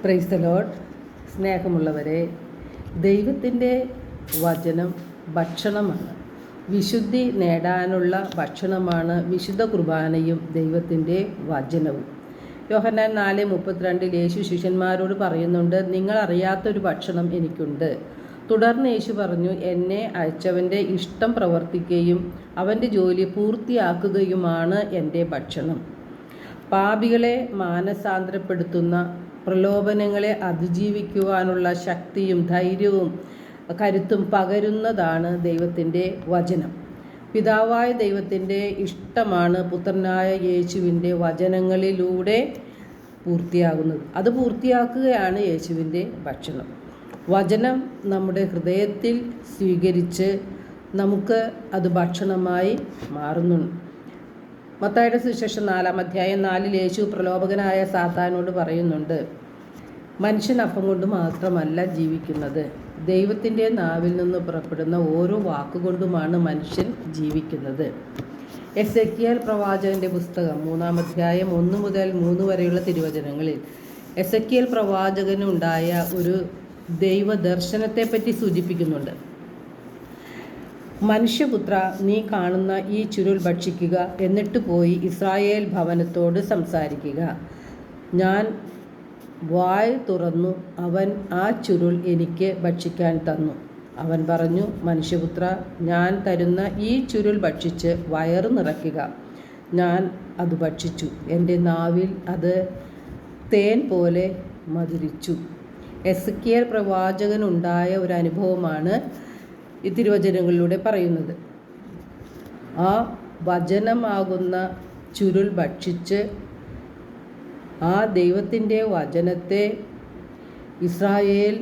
Praise the Lord. സ്നേഹമുള്ളവരെ, ദൈവത്തിൻ്റെ വചനം ഭക്ഷണമാണ്. വിശുദ്ധി നേടാനുള്ള ഭക്ഷണമാണ് വിശുദ്ധ കുർബാനയും ദൈവത്തിൻ്റെ വചനവും. യോഹന്നാൻ 4:32 യേശു ശിഷ്യന്മാരോട് പറയുന്നുണ്ട്, നിങ്ങൾ അറിയാത്തൊരു ഭക്ഷണം എനിക്കുണ്ട്. തുടർന്ന് യേശു പറഞ്ഞു, എന്നെ അയച്ചവൻ്റെ ഇഷ്ടം പ്രവർത്തിക്കുകയും അവൻ്റെ ജോലി പൂർത്തിയാക്കുകയുമാണ് എൻ്റെ ഭക്ഷണം. പാപികളെ മാനസാന്തരപ്പെടുത്തുന്ന, പ്രലോഭനങ്ങളെ അതിജീവിക്കുവാനുള്ള ശക്തിയും ധൈര്യവും കരുത്തും പകരുന്നതാണ് ദൈവത്തിൻ്റെ വചനം. പിതാവായ ദൈവത്തിൻ്റെ ഇഷ്ടമാണ് പുത്രനായ യേശുവിൻ്റെ വചനങ്ങളിലൂടെ പൂർത്തിയാകുന്നത്. അത് പൂർത്തിയാക്കുകയാണ് യേശുവിൻ്റെ ഭക്ഷണം. വചനം നമ്മുടെ ഹൃദയത്തിൽ സ്വീകരിച്ച് നമുക്ക് അത് ഭക്ഷണമായി മാറുന്നുണ്ട്. മത്തായിയുടെ സുവിശേഷം 4:4 യേശു പ്രലോഭകനായ സാത്താനോട് പറയുന്നുണ്ട്, മനുഷ്യൻ അപ്പം കൊണ്ട് മാത്രമല്ല ജീവിക്കുന്നത്, ദൈവത്തിൻ്റെ നാവിൽ നിന്ന് പുറപ്പെടുന്ന ഓരോ വാക്കുകൊണ്ടുമാണ് മനുഷ്യൻ ജീവിക്കുന്നത്. എസെക്കിയേൽ പ്രവാചകൻ്റെ പുസ്തകം 1 വരെയുള്ള തിരുവചനങ്ങളിൽ എസെക്കിയേൽ പ്രവാചകനുണ്ടായ ഒരു ദൈവദർശനത്തെപ്പറ്റി സൂചിപ്പിക്കുന്നുണ്ട്. മനുഷ്യപുത്ര, നീ കാണുന്ന ഈ ചുരുൾ ഭക്ഷിക്കുക, എന്നിട്ട് പോയി ഇസ്രായേൽ ഭവനത്തോട് സംസാരിക്കുക. ഞാൻ വായ് തുറന്നു, അവൻ ആ ചുരുൾ എനിക്ക് ഭക്ഷിക്കാൻ തന്നു. അവൻ പറഞ്ഞു, മനുഷ്യപുത്ര, ഞാൻ തരുന്ന ഈ ചുരുൾ ഭക്ഷിച്ച് വയറ് നിറയ്ക്കുക. ഞാൻ അത് ഭക്ഷിച്ചു, എൻ്റെ നാവിൽ അത് തേൻ പോലെ മധുരിച്ചു. എസെക്കിയേൽ പ്രവാചകനുണ്ടായ ഒരു അനുഭവമാണ് ഈ തിരുവചനങ്ങളിലൂടെ പറയുന്നത്. ആ വചനമാകുന്ന ചുരുൾ ഭക്ഷിച്ച് ആ ദൈവത്തിൻ്റെ വചനത്തെ ഇസ്രായേൽ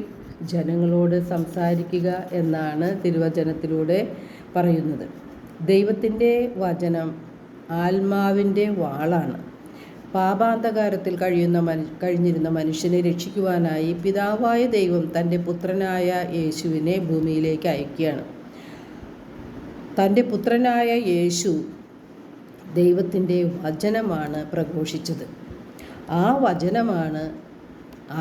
ജനങ്ങളോട് സംസാരിക്കുക എന്നാണ് തിരുവചനത്തിലൂടെ പറയുന്നത്. ദൈവത്തിൻ്റെ വചനം ആത്മാവിൻ്റെ വാളാണ്. പാപാന്ധകാരത്തിൽ കഴിഞ്ഞിരുന്ന മനുഷ്യനെ രക്ഷിക്കുവാനായി പിതാവായ ദൈവം തൻ്റെ പുത്രനായ യേശുവിനെ ഭൂമിയിലേക്ക് അയക്കുകയാണ്. തൻ്റെ പുത്രനായ യേശു ദൈവത്തിൻ്റെ വചനമാണ് പ്രഘോഷിച്ചത്. ആ വചനമാണ്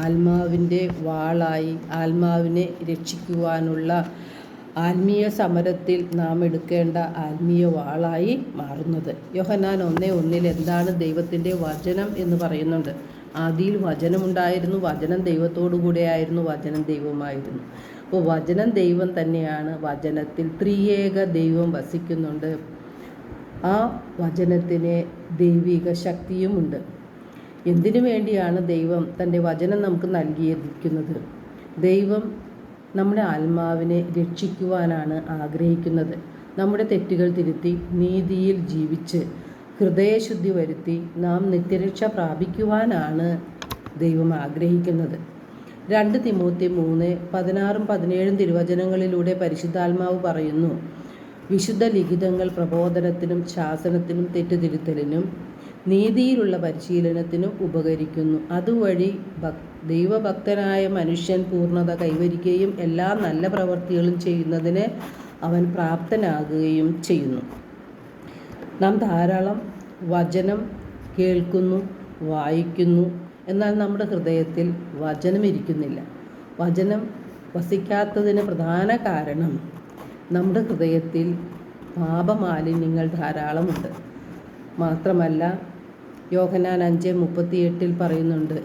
ആത്മാവിൻ്റെ വാളായി ആത്മാവിനെ രക്ഷിക്കുവാനുള്ള ആത്മീയ സമരത്തിൽ നാം എടുക്കേണ്ട ആത്മീയ വാളായി മാറുന്നത്. യോഹന്നാൻ 1:1 എന്താണ് ദൈവത്തിൻ്റെ വചനം എന്ന് പറയുന്നുണ്ട്. ആദിയിൽ വചനമുണ്ടായിരുന്നു, വചനം ദൈവത്തോടു കൂടെയായിരുന്നു, വചനം ദൈവമായിരുന്നു. അപ്പോൾ വചനം ദൈവം തന്നെയാണ്. വചനത്തിൽ ത്രിയേക ദൈവം വസിക്കുന്നുണ്ട്. ആ വചനത്തിന് ദൈവിക ശക്തിയുമുണ്ട്. എന്തിനു വേണ്ടിയാണ് ദൈവം തൻ്റെ വചനം നമുക്ക് നൽകിയിരിക്കുന്നത്? ദൈവം നമ്മുടെ ആത്മാവിനെ രക്ഷിക്കുവാനാണ് ആഗ്രഹിക്കുന്നത്. നമ്മുടെ തെറ്റുകൾ തിരുത്തി നീതിയിൽ ജീവിച്ച് ഹൃദയശുദ്ധി വരുത്തി നാം നിത്യരക്ഷ പ്രാപിക്കുവാനാണ് ദൈവം ആഗ്രഹിക്കുന്നത്. 2 തിമോത്തി 3:16-17 തിരുവചനങ്ങളിലൂടെ പരിശുദ്ധാത്മാവ് പറയുന്നു, വിശുദ്ധ ലിഖിതങ്ങൾ പ്രബോധനത്തിനും ശാസനത്തിനും തെറ്റുതിരുത്തലിനും നീതിയിലുള്ള പരിശീലനത്തിനും ഉപകരിക്കുന്നു. അതുവഴി ദൈവഭക്തനായ മനുഷ്യൻ പൂർണ്ണത കൈവരിക്കുകയും എല്ലാ നല്ല പ്രവൃത്തികളും ചെയ്യുന്നതിന് അവൻ പ്രാപ്തനാകുകയും ചെയ്യുന്നു. നാം ധാരാളം വചനം കേൾക്കുന്നു, വായിക്കുന്നു, എന്നാൽ നമ്മുടെ ഹൃദയത്തിൽ വചനം ഇരിക്കുന്നില്ല. വചനം വസിക്കാത്തതിന് പ്രധാന കാരണം നമ്മുടെ ഹൃദയത്തിൽ പാപമാലിന്യങ്ങൾ ധാരാളമുണ്ട്. മാത്രമല്ല, യോഹന്നാൻ 5:38 പറയുന്നുണ്ട്,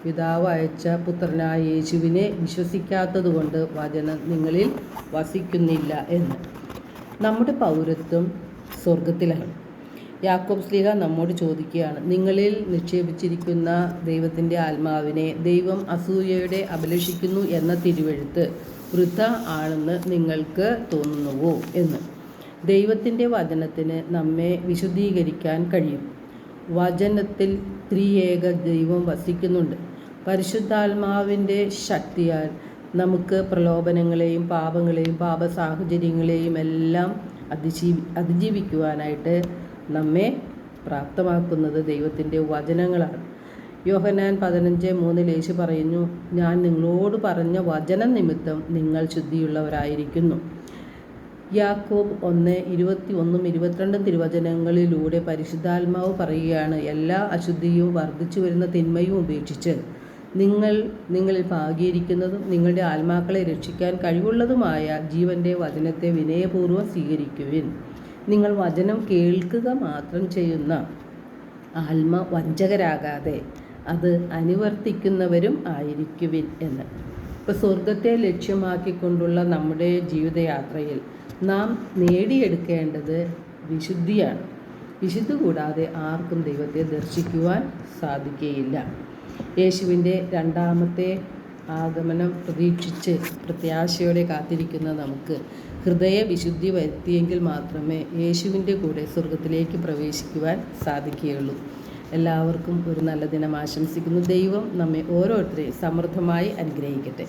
പിതാവ് അയച്ച പുത്രനായ യേശുവിനെ വിശ്വസിക്കാത്തതുകൊണ്ട് വചനം നിങ്ങളിൽ വസിക്കുന്നില്ല എന്ന്. നമ്മുടെ പൗരത്വം സ്വർഗത്തിലാണ്. യാക്കോബ് ശ്ലീഹ നമ്മോട് ചോദിക്കുകയാണ്, നിങ്ങളിൽ നിക്ഷേപിച്ചിരിക്കുന്ന ദൈവത്തിൻ്റെ ആത്മാവിനെ ദൈവം അസൂയയുടെ അഭിലഷിക്കുന്നു എന്ന തിരുവെഴുത്ത് വൃഥ ആണെന്ന് നിങ്ങൾക്ക് തോന്നുന്നുവോ എന്ന്. ദൈവത്തിൻ്റെ വചനത്തിന് നമ്മെ വിശുദ്ധീകരിക്കാൻ കഴിയും. വചനത്തിൽ ത്രിയേക ദൈവം വസിക്കുന്നുണ്ട്. പരിശുദ്ധാത്മാവിൻ്റെ ശക്തിയാൽ നമുക്ക് പ്രലോഭനങ്ങളെയും പാപങ്ങളെയും പാപ സാഹചര്യങ്ങളെയും എല്ലാം അതിജീവിക്കുവാനായിട്ട് നമ്മെ പ്രാപ്തമാക്കുന്നത് ദൈവത്തിൻ്റെ വചനങ്ങളാണ്. യോഹന്നാൻ 15:3 യേശു പറയുന്നു, ഞാൻ നിങ്ങളോട് പറഞ്ഞ വചനം നിമിത്തം നിങ്ങൾ ശുദ്ധിയുള്ളവരായിരിക്കുന്നു. യാക്കോബ് 1:21-22 തിരുവചനങ്ങളിലൂടെ പരിശുദ്ധാത്മാവ് പറയുകയാണ്, എല്ലാ അശുദ്ധിയും വർദ്ധിച്ചു വരുന്ന തിന്മയും ഉപേക്ഷിച്ച് നിങ്ങളിൽ പാകിയിരിക്കുന്നതും നിങ്ങളുടെ ആത്മാക്കളെ രക്ഷിക്കാൻ കഴിവുള്ളതുമായ ജീവൻ്റെ വചനത്തെ വിനയപൂർവ്വം സ്വീകരിക്കുവിൻ. നിങ്ങൾ വചനം കേൾക്കുക മാത്രം ചെയ്യുന്ന ആത്മവഞ്ചകരാകാതെ അത് അനുവർത്തിക്കുന്നവരും ആയിരിക്കുവിൻ എന്ന്. ഇപ്പോൾ സ്വർഗത്തെ ലക്ഷ്യമാക്കിക്കൊണ്ടുള്ള നമ്മുടെ ജീവിതയാത്രയിൽ നാം നേടിയെടുക്കേണ്ടത് വിശുദ്ധിയാണ്. വിശുദ്ധി കൂടാതെ ആർക്കും ദൈവത്തെ ദർശിക്കുവാൻ സാധിക്കുകയില്ല. യേശുവിൻ്റെ രണ്ടാമത്തെ ആഗമനം പ്രതീക്ഷിച്ച് പ്രത്യാശയോടെ കാത്തിരിക്കുന്ന നമുക്ക് ഹൃദയവിശുദ്ധി വരുത്തിയെങ്കിൽ മാത്രമേ യേശുവിൻ്റെ കൂടെ സ്വർഗത്തിലേക്ക് പ്രവേശിക്കുവാൻ സാധിക്കുകയുള്ളൂ. എല്ലാവർക്കും ഒരു നല്ല ദിനം ആശംസിക്കുന്നു. ദൈവം നമ്മെ ഓരോരുത്തരെയും സമൃദ്ധമായി അനുഗ്രഹിക്കട്ടെ.